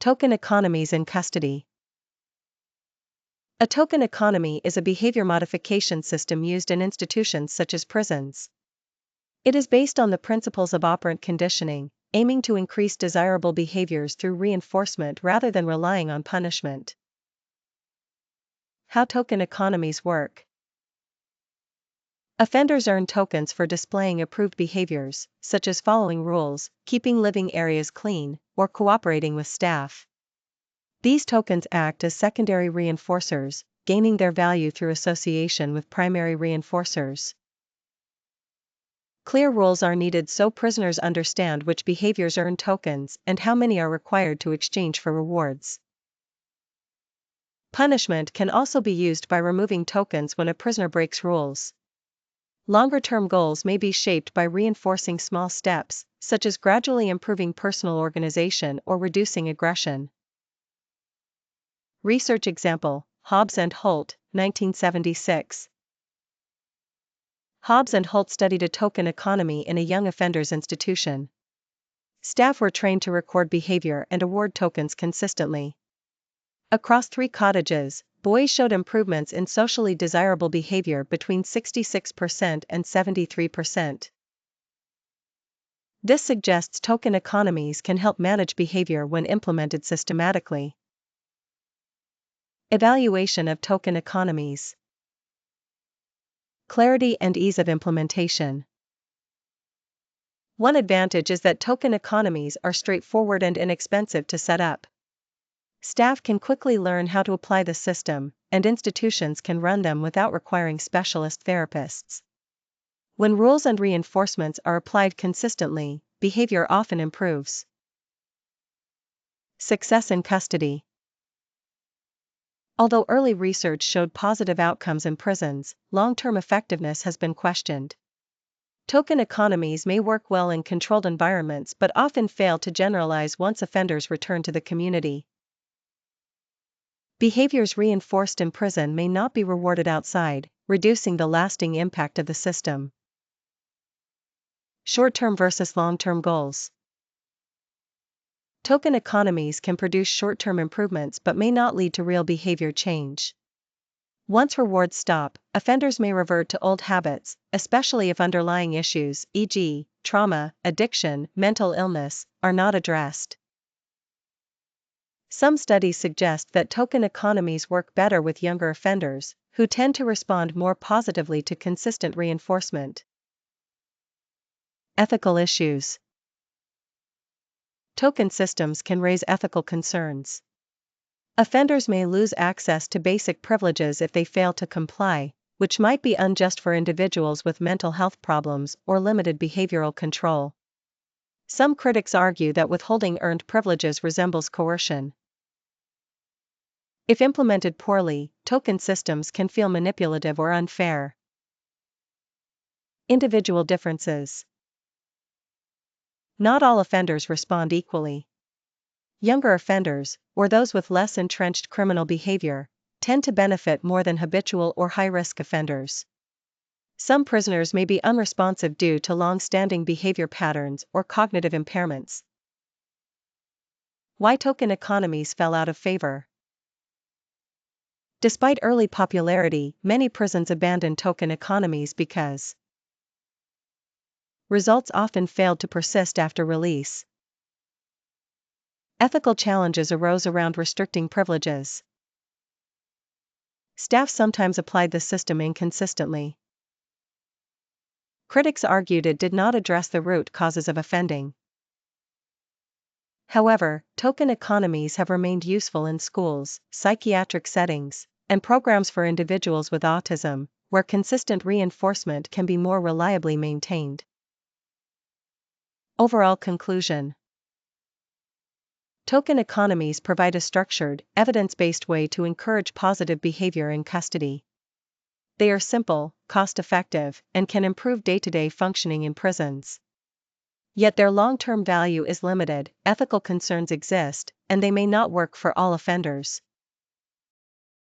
Token economies in custody. A token economy is a behavior modification system used in institutions such as prisons. It is based on the principles of operant conditioning, aiming to increase desirable behaviors through reinforcement rather than relying on punishment. How token economies work. Offenders earn tokens for displaying approved behaviors, such as following rules, keeping living areas clean, or cooperating with staff. These tokens act as secondary reinforcers, gaining their value through association with primary reinforcers. Clear rules are needed so prisoners understand which behaviors earn tokens and how many are required to exchange for rewards. Punishment can also be used by removing tokens when a prisoner breaks rules. Longer-term goals may be shaped by reinforcing small steps, such as gradually improving personal organization or reducing aggression. Research example, Hobbs and Holt, 1976. Hobbs and Holt studied a token economy in a young offenders institution. Staff were trained to record behavior and award tokens consistently. Across 3 cottages, boys showed improvements in socially desirable behavior between 66% and 73%. This suggests token economies can help manage behavior when implemented systematically. Evaluation of token economies. Clarity and ease of implementation. One advantage is that token economies are straightforward and inexpensive to set up. Staff can quickly learn how to apply the system, and institutions can run them without requiring specialist therapists. When rules and reinforcements are applied consistently, behavior often improves. Success in custody. Although early research showed positive outcomes in prisons, long-term effectiveness has been questioned. Token economies may work well in controlled environments but often fail to generalize once offenders return to the community. Behaviors reinforced in prison may not be rewarded outside, reducing the lasting impact of the system. Short-term versus long-term goals. Token economies can produce short-term improvements but may not lead to real behavior change. Once rewards stop, offenders may revert to old habits, especially if underlying issues, e.g., trauma, addiction, mental illness, are not addressed. Some studies suggest that token economies work better with younger offenders, who tend to respond more positively to consistent reinforcement. Ethical issues. Token systems can raise ethical concerns. Offenders may lose access to basic privileges if they fail to comply, which might be unjust for individuals with mental health problems or limited behavioral control. Some critics argue that withholding earned privileges resembles coercion. If implemented poorly, token systems can feel manipulative or unfair. Individual differences. Not all offenders respond equally. Younger offenders, or those with less entrenched criminal behavior, tend to benefit more than habitual or high-risk offenders. Some prisoners may be unresponsive due to long-standing behavior patterns or cognitive impairments. Why token economies fell out of favor. Despite early popularity, many prisons abandoned token economies because results often failed to persist after release. Ethical challenges arose around restricting privileges. Staff sometimes applied the system inconsistently. Critics argued it did not address the root causes of offending. However, token economies have remained useful in schools, psychiatric settings, and programs for individuals with autism, where consistent reinforcement can be more reliably maintained. Overall conclusion. Token economies provide a structured, evidence-based way to encourage positive behavior in custody. They are simple, cost-effective, and can improve day-to-day functioning in prisons. Yet their long-term value is limited, ethical concerns exist, and they may not work for all offenders.